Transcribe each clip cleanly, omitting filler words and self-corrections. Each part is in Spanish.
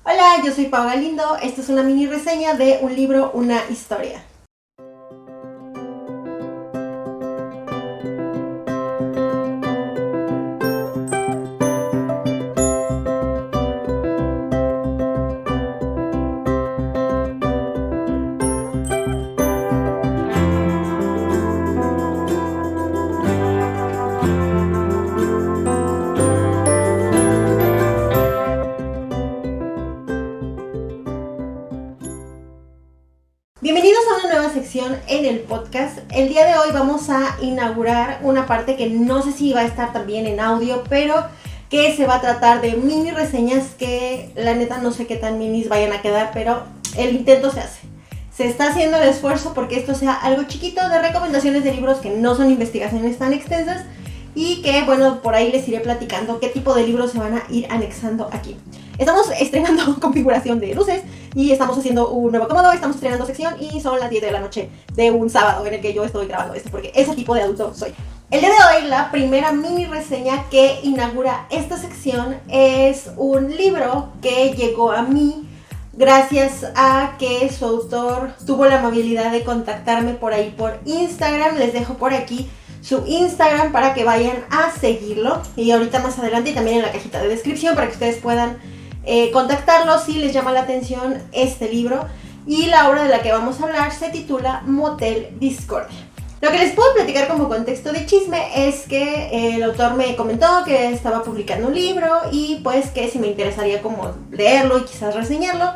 Hola, yo soy Pau Galindo. Esta es una mini reseña de un libro, una historia. Bienvenidos a una nueva sección en el podcast. El día de hoy vamos a inaugurar una parte que no sé si va a estar también en audio, pero que se va a tratar de mini reseñas que la neta no sé qué tan minis vayan a quedar, pero el intento se hace. Se está haciendo el esfuerzo porque esto sea algo chiquito de recomendaciones de libros que no son investigaciones tan extensas y que, bueno, por ahí les iré platicando qué tipo de libros se van a ir anexando aquí. Estamos estrenando configuración de luces y estamos haciendo un nuevo cómodo, estamos estrenando sección y son las 10 de la noche de un sábado en el que yo estoy grabando esto porque ese tipo de adulto soy. El día de hoy la primera mini reseña que inaugura esta sección es un libro que llegó a mí gracias a que su autor tuvo la amabilidad de contactarme por ahí por Instagram. Les dejo por aquí su Instagram para que vayan a seguirlo y ahorita más adelante y también en la cajita de descripción para que ustedes puedan contactarlo si les llama la atención este libro. Y la obra de la que vamos a hablar se titula Motel Discordia. Lo que les puedo platicar como contexto de chisme es que el autor me comentó que estaba publicando un libro y pues que si me interesaría como leerlo y quizás reseñarlo.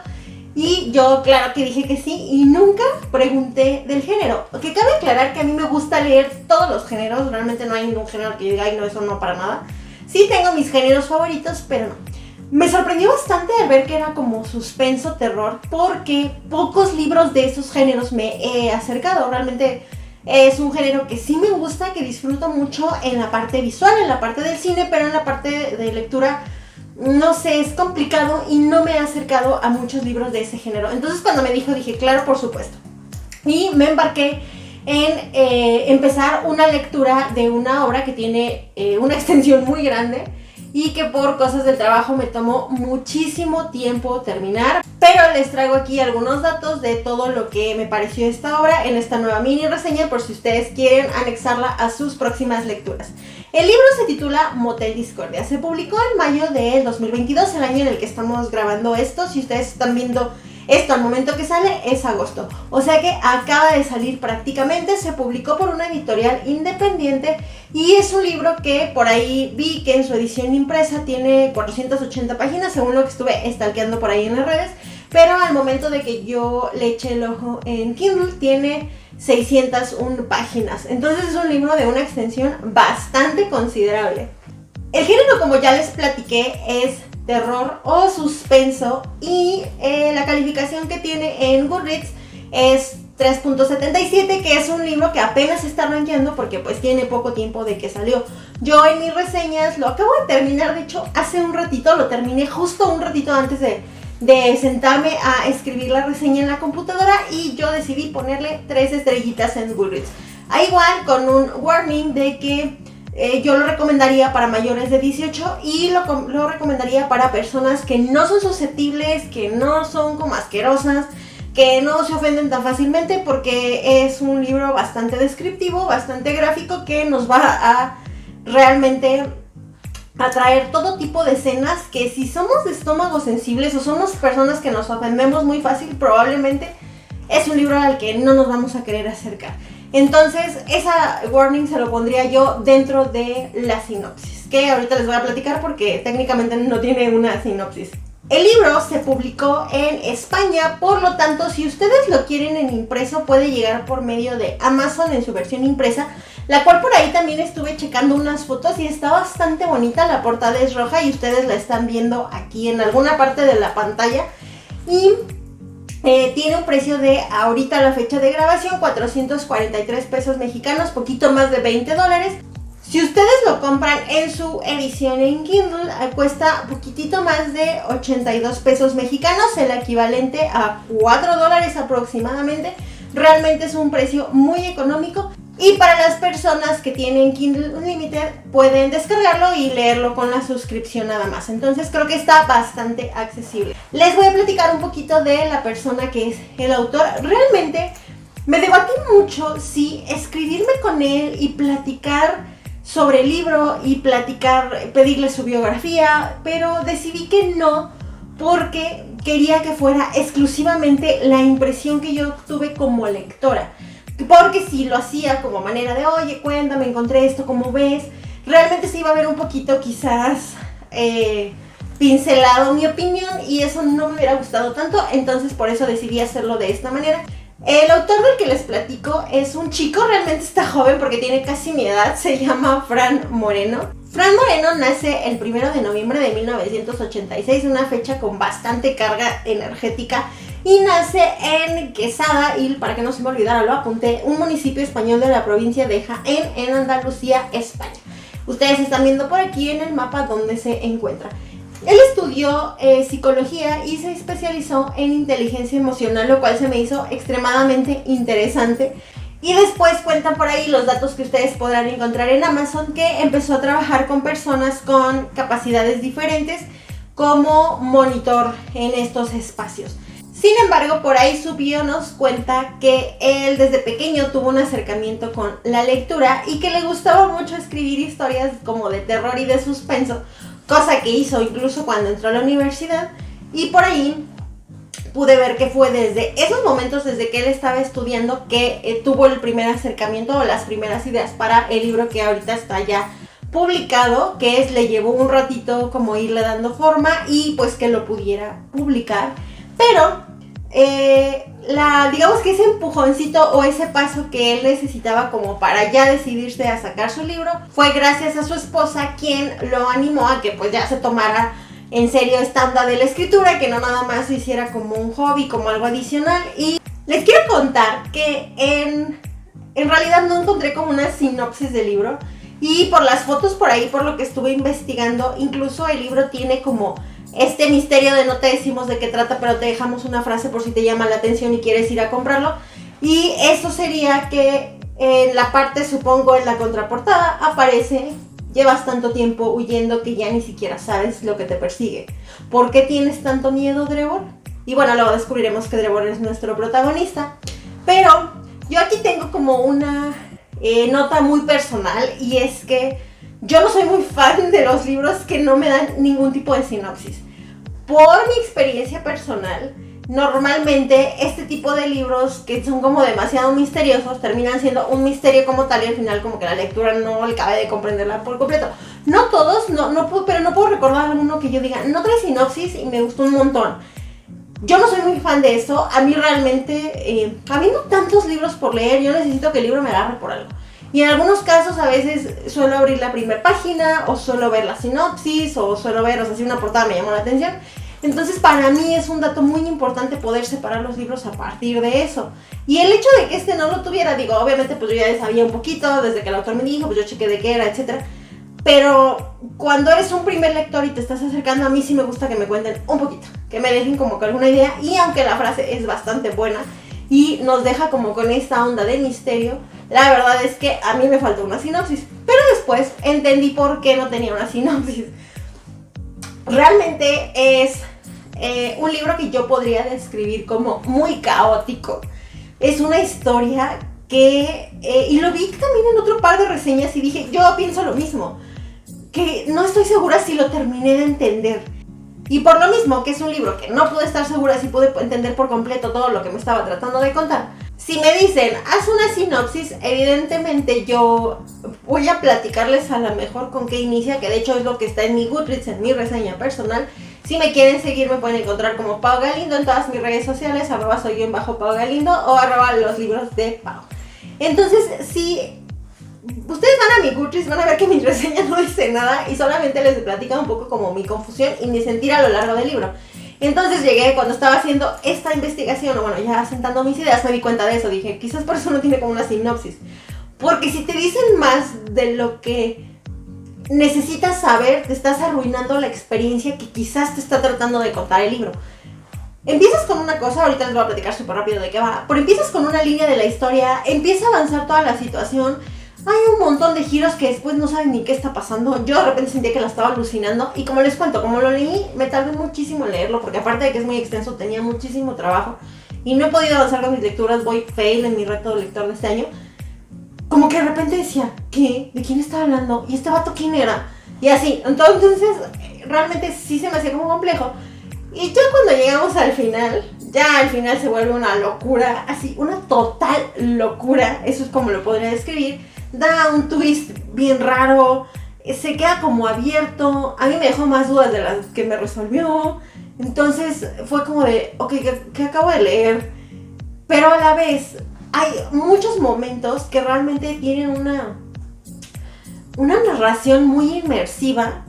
Y yo claro que dije que sí y nunca pregunté del género. Que cabe aclarar que a mí me gusta leer todos los géneros, realmente no hay ningún género que yo diga, ay no, eso no para nada. Sí tengo mis géneros favoritos, pero no. Me sorprendió bastante al ver que era como suspenso, terror, porque pocos libros de esos géneros me he acercado. Realmente es un género que sí me gusta, que disfruto mucho en la parte visual, en la parte del cine, pero en la parte de lectura, no sé, es complicado y no me he acercado a muchos libros de ese género. Entonces cuando me dijo, dije, claro, por supuesto. Y me embarqué en empezar una lectura de una obra que tiene una extensión muy grande y que por cosas del trabajo me tomó muchísimo tiempo terminar, pero les traigo aquí algunos datos de todo lo que me pareció esta obra en esta nueva mini reseña por si ustedes quieren anexarla a sus próximas lecturas. El libro se titula Motel Discordia, se publicó en mayo del 2022, el año en el que estamos grabando esto. Si ustedes están viendo esto al momento que sale es agosto, o sea que acaba de salir prácticamente. Se publicó por una editorial independiente y es un libro que por ahí vi que en su edición impresa tiene 480 páginas según lo que estuve stalkeando por ahí en las redes, pero al momento de que yo le eché el ojo en Kindle tiene 601 páginas, entonces es un libro de una extensión bastante considerable. El género, como ya les platiqué, es terror o suspenso y la calificación que tiene en Goodreads es 3.77, que es un libro que apenas se está rankeando porque pues tiene poco tiempo de que salió. Yo en mis reseñas lo acabo de terminar, de hecho hace un ratito, lo terminé justo un ratito antes de sentarme a escribir la reseña en la computadora y yo decidí ponerle 3 estrellitas en Goodreads. Igual con un warning de que yo lo recomendaría para mayores de 18 y lo recomendaría para personas que no son susceptibles, que no son como asquerosas, que no se ofenden tan fácilmente, porque es un libro bastante descriptivo, bastante gráfico, que nos va a realmente atraer todo tipo de escenas que si somos de estómagos sensibles o somos personas que nos ofendemos muy fácil, probablemente es un libro al que no nos vamos a querer acercar. Entonces, esa warning se lo pondría yo dentro de la sinopsis, que ahorita les voy a platicar porque técnicamente no tiene una sinopsis. El libro se publicó en España, por lo tanto, si ustedes lo quieren en impreso, puede llegar por medio de Amazon en su versión impresa, la cual por ahí también estuve checando unas fotos y está bastante bonita. La portada es roja y ustedes la están viendo aquí en alguna parte de la pantalla. Y tiene un precio de, ahorita la fecha de grabación, 443 pesos mexicanos, poquito más de $20. Si ustedes lo compran en su edición en Kindle, cuesta poquitito más de 82 pesos mexicanos, el equivalente a $4 aproximadamente. Realmente es un precio muy económico. Y para las personas que tienen Kindle Unlimited pueden descargarlo y leerlo con la suscripción nada más. Entonces creo que está bastante accesible. Les voy a platicar un poquito de la persona que es el autor. Realmente me debatí mucho si escribirme con él y platicar sobre el libro y pedirle su biografía, pero decidí que no, porque quería que fuera exclusivamente la impresión que yo tuve como lectora. Porque si lo hacía como manera de, oye, cuéntame, encontré esto, ¿cómo ves? Realmente se iba a ver un poquito quizás pincelado mi opinión y eso no me hubiera gustado tanto, entonces por eso decidí hacerlo de esta manera. El autor del que les platico es un chico, realmente está joven porque tiene casi mi edad, se llama Fran Moreno. Fran Moreno nace el 1 de noviembre de 1986, una fecha con bastante carga energética, y nace en Quesada, y para que no se me olvidara lo apunté, un municipio español de la provincia de Jaén, en Andalucía, España. Ustedes están viendo por aquí en el mapa donde se encuentra. Él estudió psicología y se especializó en inteligencia emocional, lo cual se me hizo extremadamente interesante. Y después cuentan por ahí los datos que ustedes podrán encontrar en Amazon, que empezó a trabajar con personas con capacidades diferentes como monitor en estos espacios. Sin embargo, por ahí su bio nos cuenta que él desde pequeño tuvo un acercamiento con la lectura y que le gustaba mucho escribir historias como de terror y de suspenso, cosa que hizo incluso cuando entró a la universidad. Y por ahí pude ver que fue desde esos momentos, desde que él estaba estudiando, que tuvo el primer acercamiento o las primeras ideas para el libro que ahorita está ya publicado, que le llevó un ratito como irle dando forma y pues que lo pudiera publicar. Pero digamos que ese empujoncito o ese paso que él necesitaba como para ya decidirse a sacar su libro fue gracias a su esposa, quien lo animó a que pues ya se tomara en serio esta onda de la escritura, que no nada más se hiciera como un hobby, como algo adicional. Y les quiero contar que en realidad no encontré como una sinopsis del libro, y por las fotos por ahí, por lo que estuve investigando, incluso el libro tiene como este misterio de no te decimos de qué trata, pero te dejamos una frase por si te llama la atención y quieres ir a comprarlo. Y eso sería que en la parte, supongo, en la contraportada aparece: llevas tanto tiempo huyendo que ya ni siquiera sabes lo que te persigue. ¿Por qué tienes tanto miedo, Drebor? Y bueno, luego descubriremos que Drebor es nuestro protagonista. Pero yo aquí tengo como una nota muy personal, y es que yo no soy muy fan de los libros que no me dan ningún tipo de sinopsis. Por mi experiencia personal, normalmente este tipo de libros que son como demasiado misteriosos terminan siendo un misterio como tal, y al final como que la lectura no le cabe de comprenderla por completo. No todos, pero no puedo recordar alguno que yo diga, no trae sinopsis y me gustó un montón. Yo no soy muy fan de eso. A mí realmente, habiendo tantos libros por leer, yo necesito que el libro me agarre por algo. Y en algunos casos a veces suelo abrir la primera página, o suelo ver la sinopsis, o suelo ver, o sea, si una portada me llamó la atención. Entonces para mí es un dato muy importante poder separar los libros a partir de eso. Y el hecho de que este no lo tuviera, digo, obviamente pues yo ya sabía un poquito, desde que el autor me dijo, pues yo chequé de qué era, etc. Pero cuando eres un primer lector y te estás acercando, a mí sí me gusta que me cuenten un poquito, que me dejen como que alguna idea. Y aunque la frase es bastante buena y nos deja como con esta onda de misterio, la verdad es que a mí me faltó una sinopsis. Pero después entendí por qué no tenía una sinopsis. Realmente es un libro que yo podría describir como muy caótico. Es una historia que, y lo vi también en otro par de reseñas y dije, yo pienso lo mismo, que no estoy segura si lo terminé de entender. Y por lo mismo que es un libro que no pude estar segura si pude entender por completo todo lo que me estaba tratando de contar, si me dicen, haz una sinopsis, evidentemente yo voy a platicarles a lo mejor con qué inicia, que de hecho es lo que está en mi Goodreads, en mi reseña personal. Si me quieren seguir, me pueden encontrar como Pau Galindo en todas mis redes sociales, @soy_Pau Galindo o @los libros de Pau. Entonces, si ustedes van a mi Goodreads, van a ver que mi reseña no dice nada y solamente les platica un poco como mi confusión y mi sentir a lo largo del libro. Entonces llegué, cuando estaba haciendo esta investigación, o bueno, ya asentando mis ideas, me di cuenta de eso. Dije, quizás por eso no tiene como una sinopsis. Porque si te dicen más de lo que necesitas saber, te estás arruinando la experiencia que quizás te está tratando de contar el libro. empiezas con una cosa, ahorita les voy a platicar súper rápido de qué va, pero empiezas con una línea de la historia, empieza a avanzar toda la situación, hay un montón de giros que después no saben ni qué está pasando. Yo de repente sentía que la estaba alucinando y como les cuento, como lo leí, me tardé muchísimo en leerlo porque aparte de que es muy extenso, tenía muchísimo trabajo y no he podido avanzar con mis lecturas, voy fail en mi reto de lector de este año. Como que de repente decía, ¿qué? ¿De quién estaba hablando? ¿Y este vato quién era? Y así, entonces realmente sí se me hacía como complejo. Y ya cuando llegamos al final, ya al final se vuelve una locura, así, una total locura, eso es como lo podría describir. Da un twist bien raro, se queda como abierto, a mí me dejó más dudas de las que me resolvió. Entonces fue como de, ok, ¿qué acabo de leer? Pero a la vez hay muchos momentos que realmente tienen una narración muy inmersiva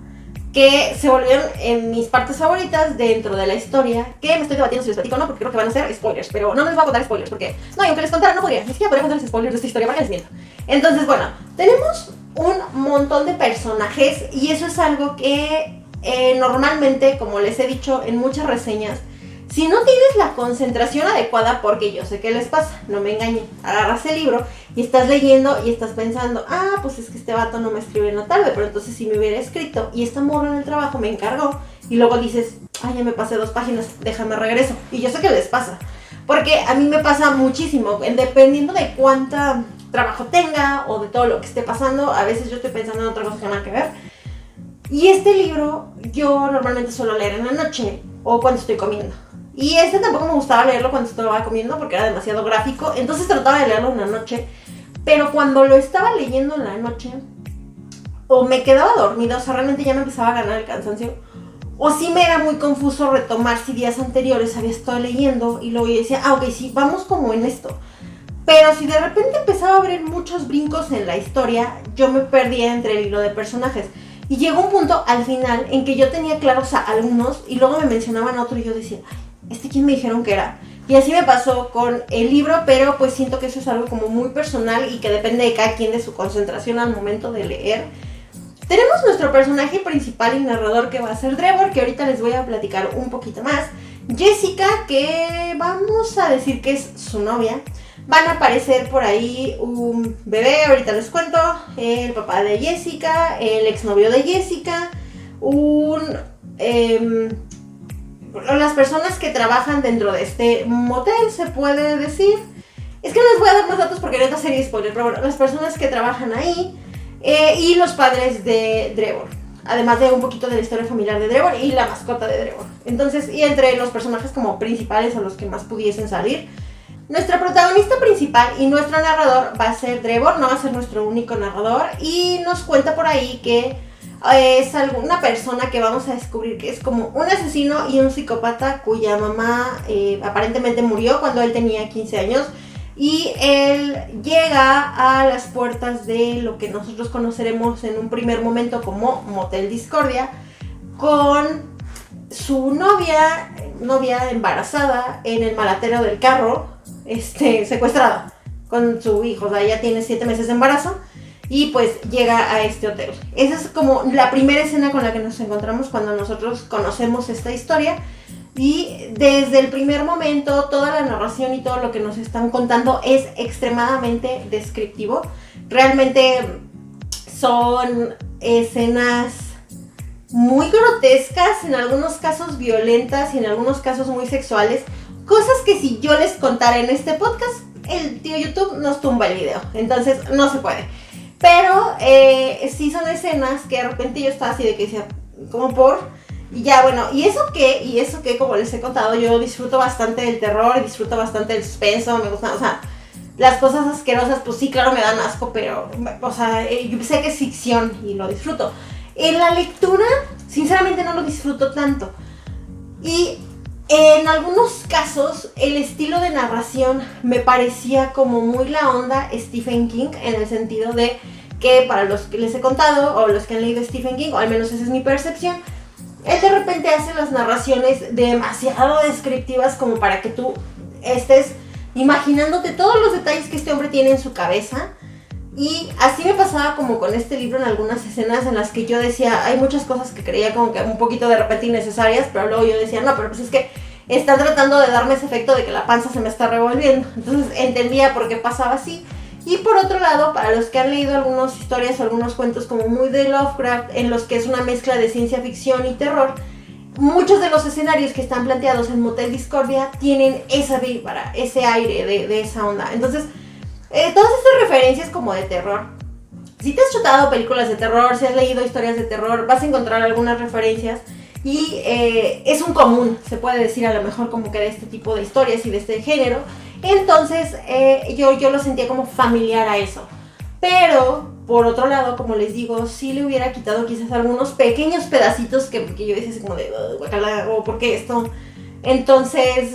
que se volvieron en mis partes favoritas dentro de la historia, que me estoy debatiendo si les platico o no, porque creo que van a ser spoilers, pero no les voy a contar spoilers, porque no, y aunque les contara no podría, ni siquiera podría contarles spoilers de esta historia, para que les miento. Entonces, bueno, tenemos un montón de personajes y eso es algo que normalmente, como les he dicho en muchas reseñas, si no tienes la concentración adecuada, porque yo sé qué les pasa, no me engañen, agarras el libro y estás leyendo y estás pensando, pues es que este vato no me escribe en la tarde, pero entonces si me hubiera escrito y esta morra en el trabajo me encargó, y luego dices, ya me pasé 2 páginas, déjame regreso, y yo sé que les pasa, porque a mí me pasa muchísimo, dependiendo de cuánta trabajo tenga o de todo lo que esté pasando, a veces yo estoy pensando en otra cosa que nada que ver, y este libro yo normalmente suelo leer en la noche o cuando estoy comiendo. Y tampoco me gustaba leerlo cuando estaba comiendo porque era demasiado gráfico, entonces trataba de leerlo en la noche, pero cuando lo estaba leyendo en la noche, o me quedaba dormida, o sea, realmente ya me empezaba a ganar el cansancio, o sí me era muy confuso retomar si días anteriores había estado leyendo, y luego yo decía, ok, sí, vamos como en esto. Pero si de repente empezaba a haber muchos brincos en la historia, yo me perdía entre el hilo de personajes. Y llegó un punto al final en que yo tenía claros a algunos, y luego me mencionaban a otro y yo decía, ¿quién me dijeron que era? Y así me pasó con el libro, pero pues siento que eso es algo como muy personal y que depende de cada quien, de su concentración al momento de leer. Tenemos nuestro personaje principal y narrador que va a ser Trevor, que ahorita les voy a platicar un poquito más. Jessica, que vamos a decir que es su novia. Van a aparecer por ahí un bebé, ahorita les cuento, el papá de Jessica, el exnovio de Jessica, las personas que trabajan dentro de este motel, se puede decir. Es que no les voy a dar más datos porque ahorita sería spoiler, pero bueno, las personas que trabajan ahí y los padres de Trevor. Además de un poquito de la historia familiar de Trevor y la mascota de Trevor. Entonces, y entre los personajes como principales o los que más pudiesen salir, nuestra protagonista principal y nuestro narrador va a ser Trevor, no va a ser nuestro único narrador, y nos cuenta por ahí que es una persona que vamos a descubrir que es como un asesino y un psicópata cuya mamá aparentemente murió cuando él tenía 15 años y él llega a las puertas de lo que nosotros conoceremos en un primer momento como Motel Discordia con su novia embarazada en el maletero del carro, secuestrada con su hijo, o sea, ella tiene 7 meses de embarazo. Y pues llega a este hotel. Esa es como la primera escena con la que nos encontramos cuando nosotros conocemos esta historia. Y desde el primer momento, toda la narración y todo lo que nos están contando es extremadamente descriptivo. Realmente son escenas muy grotescas, en algunos casos violentas y en algunos casos muy sexuales. Cosas que si yo les contara en este podcast, el tío YouTube nos tumba el video. Entonces no se puede. Pero sí son escenas que de repente yo estaba así de que decía, como por... Y ya, bueno, y eso que, como les he contado, yo disfruto bastante del terror, disfruto bastante del suspenso, me gusta, o sea, las cosas asquerosas, pues sí, claro, me dan asco, pero, o sea, yo sé que es ficción y lo disfruto. En la lectura, sinceramente no lo disfruto tanto. Y en algunos casos, el estilo de narración me parecía como muy la onda Stephen King, en el sentido de que para los que les he contado, o los que han leído Stephen King, o al menos esa es mi percepción, él de repente hace las narraciones demasiado descriptivas como para que tú estés imaginándote todos los detalles que este hombre tiene en su cabeza. Y así me pasaba como con este libro en algunas escenas en las que yo decía, hay muchas cosas que creía como que un poquito de repente innecesarias, pero luego yo decía, no, pero pues es que están tratando de darme ese efecto de que la panza se me está revolviendo. Entonces entendía por qué pasaba así. Y por otro lado, para los que han leído algunas historias o algunos cuentos como muy de Lovecraft, en los que es una mezcla de ciencia ficción y terror, muchos de los escenarios que están planteados en Motel Discordia tienen esa vibra, ese aire de esa onda. Entonces, todas estas referencias como de terror, si te has chutado películas de terror, si has leído historias de terror, vas a encontrar algunas referencias. Y es un común, se puede decir a lo mejor como que de este tipo de historias y de este género. Entonces yo lo sentía como familiar a eso. Pero, por otro lado, como les digo, sí le hubiera quitado quizás algunos pequeños pedacitos que yo decía así como de guacala, o ¿por qué esto? Entonces,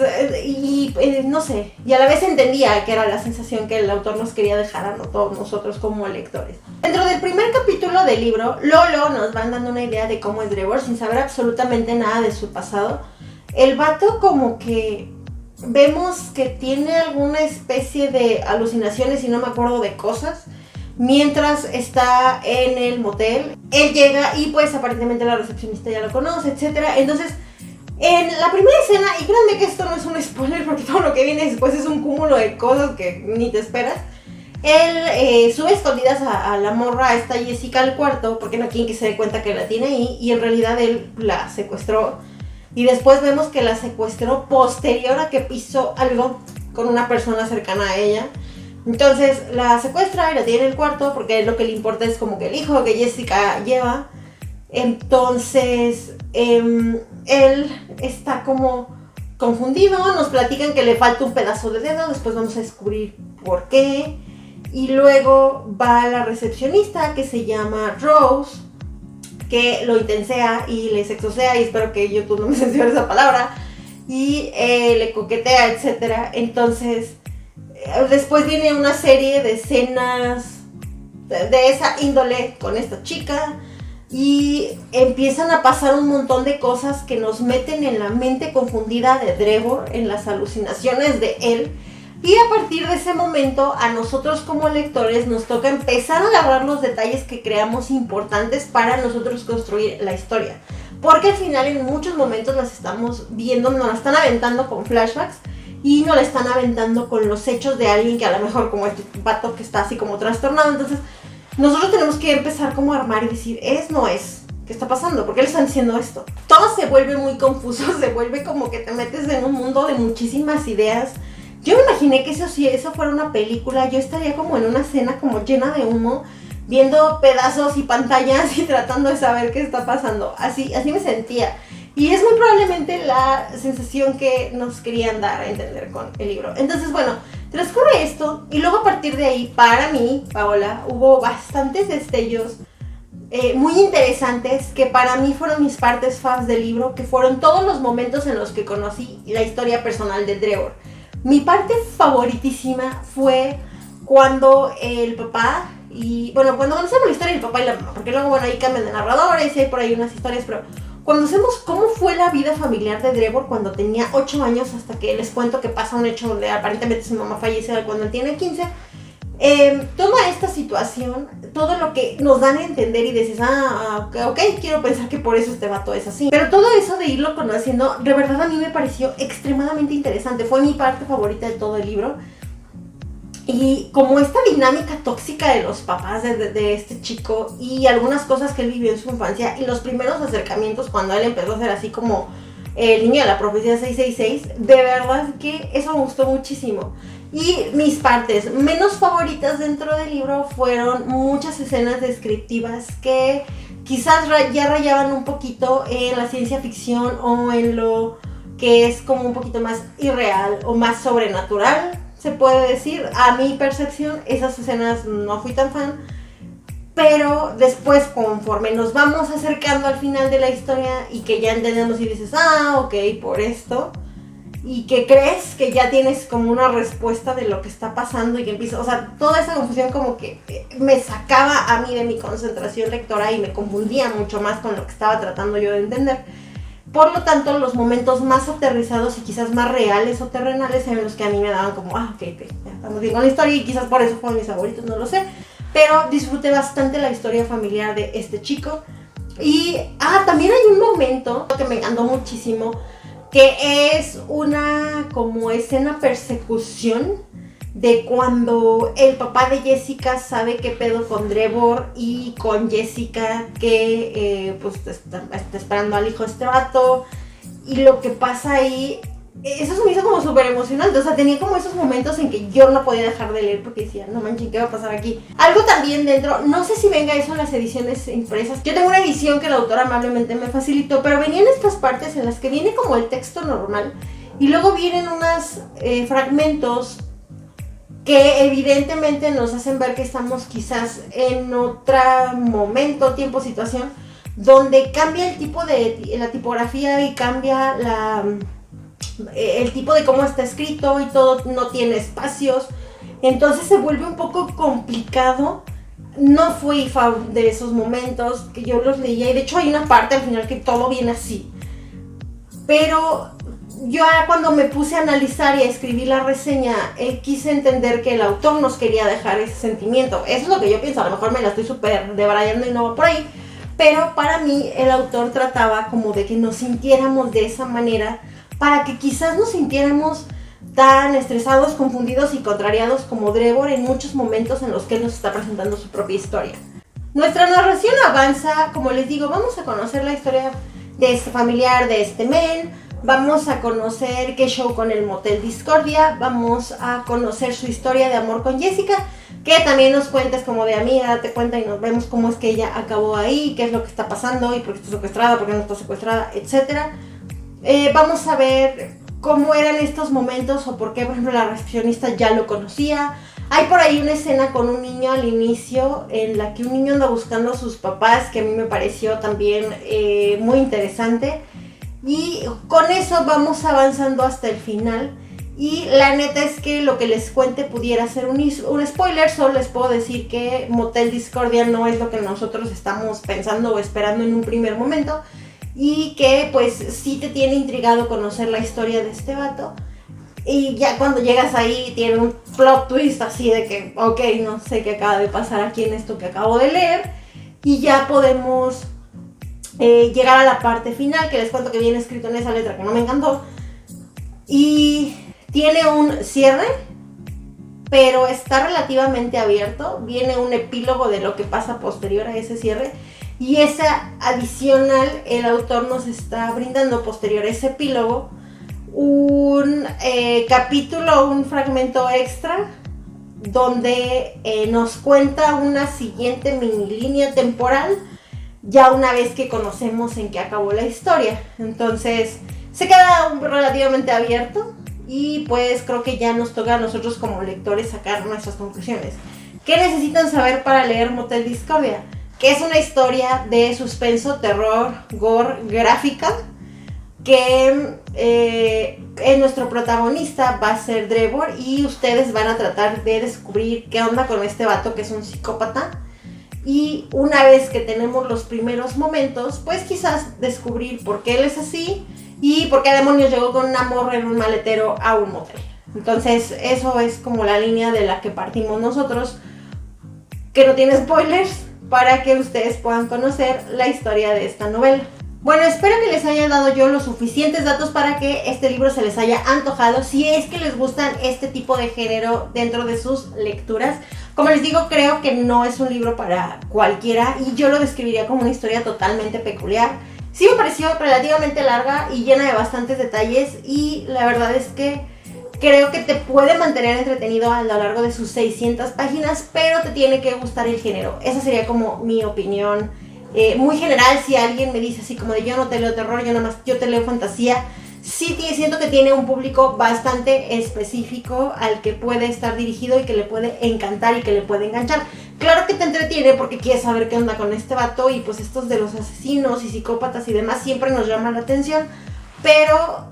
no sé, y a la vez entendía que era la sensación que el autor nos quería dejar a todos nosotros como lectores. Dentro del primer capítulo del libro, Lolo nos van dando una idea de cómo es Trevor sin saber absolutamente nada de su pasado. El vato como que vemos que tiene alguna especie de alucinaciones y no me acuerdo de cosas. Mientras está en el motel, él llega y pues aparentemente la recepcionista ya lo conoce, etc. Entonces, en la primera escena, y créanme que esto no es un spoiler porque todo lo que viene después es un cúmulo de cosas que ni te esperas. Él sube escondidas a la morra, a esta Jessica al cuarto, porque no quieren que se dé cuenta que la tiene ahí, y en realidad él la secuestró. Y después vemos que la secuestró posterior a que pisó algo con una persona cercana a ella. Entonces la secuestra y la tiene en el cuarto porque lo que le importa es como que el hijo que Jessica lleva. Entonces él está como confundido, nos platican que le falta un pedazo de dedo, después vamos a descubrir por qué. Y luego va la recepcionista que se llama Rose, que lo intensea y le sexosea, y espero que YouTube no me censure esa palabra, y le coquetea, etc. Entonces después viene una serie de escenas de esa índole con esta chica y empiezan a pasar un montón de cosas que nos meten en la mente confundida de Trevor, en las alucinaciones de él. Y a partir de ese momento, a nosotros como lectores nos toca empezar a agarrar los detalles que creamos importantes para nosotros construir la historia. Porque al final en muchos momentos las estamos viendo, nos la están aventando con flashbacks y nos la están aventando con los hechos de alguien que a lo mejor como este vato que está así como trastornado. Entonces nosotros tenemos que empezar como a armar y decir, ¿es? ¿No es? ¿Qué está pasando? ¿Por qué le están diciendo esto? Todo se vuelve muy confuso, se vuelve como que te metes en un mundo de muchísimas ideas. Yo me imaginé que si eso fuera una película, yo estaría como en una escena como llena de humo, viendo pedazos y pantallas y tratando de saber qué está pasando. Así me sentía. Y es muy probablemente la sensación que nos querían dar a entender con el libro. Entonces, bueno, transcurre esto y luego a partir de ahí, para mí, Paola, hubo bastantes destellos muy interesantes que para mí fueron mis partes fans del libro, que fueron todos los momentos en los que conocí la historia personal de Trevor. Mi parte favoritísima fue cuando el papá y, bueno, cuando conocemos la historia del papá y la mamá, porque luego, bueno, ahí cambian de narradores y hay por ahí unas historias, pero cuando hacemos cómo fue la vida familiar de Trevor cuando tenía 8 años, hasta que les cuento que pasa un hecho donde aparentemente su mamá fallece cuando él tiene 15, toda esta situación, todo lo que nos dan a entender y dices, ok, quiero pensar que por eso este vato es así. Pero todo eso de irlo conociendo, de verdad a mí me pareció extremadamente interesante. Fue mi parte favorita de todo el libro. Y como esta dinámica tóxica de los papás de este chico y algunas cosas que él vivió en su infancia y los primeros acercamientos cuando él empezó a ser así como el niño de la profecía 666, de verdad que eso me gustó muchísimo. Y mis partes menos favoritas dentro del libro fueron muchas escenas descriptivas que quizás ya rayaban un poquito en la ciencia ficción o en lo que es como un poquito más irreal o más sobrenatural, se puede decir. A mi percepción, esas escenas no fui tan fan, pero después conforme nos vamos acercando al final de la historia y que ya entendemos y dices, ok, por esto, y que crees que ya tienes como una respuesta de lo que está pasando y que empieza, o sea, toda esa confusión como que me sacaba a mí de mi concentración lectora y me confundía mucho más con lo que estaba tratando yo de entender. Por lo tanto, los momentos más aterrizados y quizás más reales o terrenales eran los que a mí me daban como, ok, ya estamos bien con la historia y quizás por eso fueron mis favoritos, no lo sé. Pero disfruté bastante la historia familiar de este chico. Y también hay un momento que me encantó muchísimo, que es una como escena persecución de cuando el papá de Jessica sabe qué pedo con Trevor y con Jessica, que pues está esperando al hijo de este vato, y lo que pasa ahí, eso se me hizo como súper emocionante. O sea, tenía como esos momentos en que yo no podía dejar de leer porque decía, no manches, ¿qué va a pasar aquí? Algo también dentro, no sé si venga eso en las ediciones impresas. Yo tengo una edición que la autora amablemente me facilitó, pero venían estas partes en las que viene como el texto normal y luego vienen unos fragmentos que evidentemente nos hacen ver que estamos quizás en otro momento, tiempo, situación, donde cambia el tipo de la tipografía y cambia el tipo de cómo está escrito y todo, no tiene espacios, entonces se vuelve un poco complicado. No fui fan de esos momentos que yo los leía, y de hecho hay una parte al final que todo viene así, pero yo cuando me puse a analizar y a escribir la reseña, quise entender que el autor nos quería dejar ese sentimiento. Eso es lo que yo pienso, a lo mejor me la estoy súper debrayando y no va por ahí, pero para mí el autor trataba como de que nos sintiéramos de esa manera, para que quizás nos sintiéramos tan estresados, confundidos y contrariados como Trevor en muchos momentos en los que él nos está presentando su propia historia. Nuestra narración avanza, como les digo, vamos a conocer la historia de este familiar, de este men. Vamos a conocer qué show con el Motel Discordia, vamos a conocer su historia de amor con Jessica, que también nos cuenta, es como de amiga, date cuenta, y nos vemos cómo es que ella acabó ahí, qué es lo que está pasando, y por qué está secuestrada, por qué no está secuestrada, etc. Vamos a ver cómo eran estos momentos, o por qué, por ejemplo, la recepcionista ya lo conocía. Hay por ahí una escena con un niño al inicio, en la que un niño anda buscando a sus papás, que a mí me pareció también muy interesante. Y con eso vamos avanzando hasta el final. Y la neta es que lo que les cuente pudiera ser un spoiler. Solo les puedo decir que Motel Discordia no es lo que nosotros estamos pensando o esperando en un primer momento. Y que pues sí te tiene intrigado conocer la historia de este vato. Y ya cuando llegas ahí tiene un plot twist así de que, ok, no sé qué acaba de pasar aquí en esto que acabo de leer. Y ya podemos llegar a la parte final, que les cuento que viene escrito en esa letra que no me encantó, y tiene un cierre, pero está relativamente abierto. Viene un epílogo de lo que pasa posterior a ese cierre, y esa adicional el autor nos está brindando posterior a ese epílogo un capítulo, un fragmento extra donde nos cuenta una siguiente mini línea temporal ya una vez que conocemos en qué acabó la historia. Entonces se queda relativamente abierto y pues creo que ya nos toca a nosotros como lectores sacar nuestras conclusiones. ¿Qué necesitan saber para leer Motel Discordia? Que es una historia de suspenso, terror, gore, gráfica, que nuestro protagonista va a ser Trevor, y ustedes van a tratar de descubrir qué onda con este vato que es un psicópata. Y una vez que tenemos los primeros momentos, pues quizás descubrir por qué él es así y por qué demonios llegó con una morra en un maletero a un motel. Entonces eso es como la línea de la que partimos nosotros, que no tiene spoilers, para que ustedes puedan conocer la historia de esta novela. Bueno, espero que les haya dado yo los suficientes datos para que este libro se les haya antojado, si es que les gustan este tipo de género dentro de sus lecturas. Como les digo, creo que no es un libro para cualquiera, y yo lo describiría como una historia totalmente peculiar. Sí me pareció relativamente larga y llena de bastantes detalles, y la verdad es que creo que te puede mantener entretenido a lo largo de sus 600 páginas, pero te tiene que gustar el género. Esa sería como mi opinión muy general. Si alguien me dice así como de yo no te leo terror, yo te leo fantasía, sí siento que tiene un público bastante específico al que puede estar dirigido y que le puede encantar y que le puede enganchar. Claro que te entretiene porque quieres saber qué onda con este vato, y pues estos de los asesinos y psicópatas y demás siempre nos llaman la atención, pero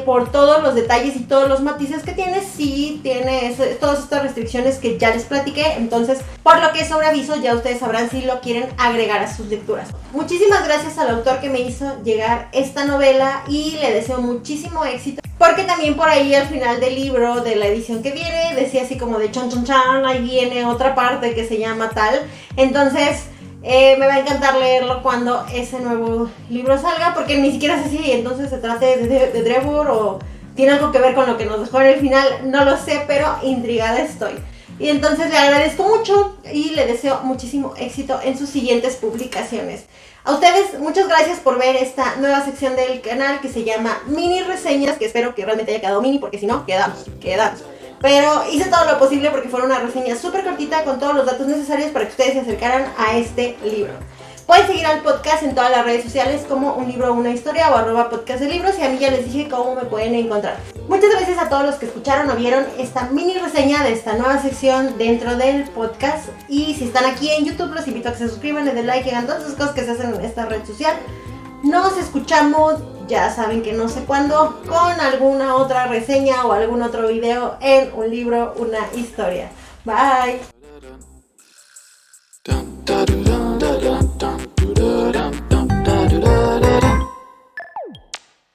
por todos los detalles y todos los matices que tiene, sí tiene todas estas restricciones que ya les platiqué. Entonces, por lo que sobre aviso, ya ustedes sabrán si lo quieren agregar a sus lecturas. Muchísimas gracias al autor que me hizo llegar esta novela, y le deseo muchísimo éxito, porque también por ahí al final del libro, de la edición que viene, decía así como de chan chan chan, ahí viene otra parte que se llama tal. Entonces Me va a encantar leerlo cuando ese nuevo libro salga, porque ni siquiera sé si entonces se trate de Trevor o tiene algo que ver con lo que nos dejó en el final, no lo sé, pero intrigada estoy. Y entonces le agradezco mucho y le deseo muchísimo éxito en sus siguientes publicaciones. A ustedes, muchas gracias por ver esta nueva sección del canal que se llama Mini Reseñas, que espero que realmente haya quedado mini, porque si no, quedamos. Pero hice todo lo posible porque fuera una reseña súper cortita con todos los datos necesarios para que ustedes se acercaran a este libro. Pueden seguir al podcast en todas las redes sociales como Un Libro Una Historia o @podcast de libros, y a mí ya les dije cómo me pueden encontrar. Muchas gracias a todos los que escucharon o vieron esta mini reseña de esta nueva sección dentro del podcast. Y si están aquí en YouTube, los invito a que se suscriban, le den like y hagan todas esas cosas que se hacen en esta red social. Nos escuchamos, ya saben que no sé cuándo, con alguna otra reseña o algún otro video en Un Libro Una Historia. Bye.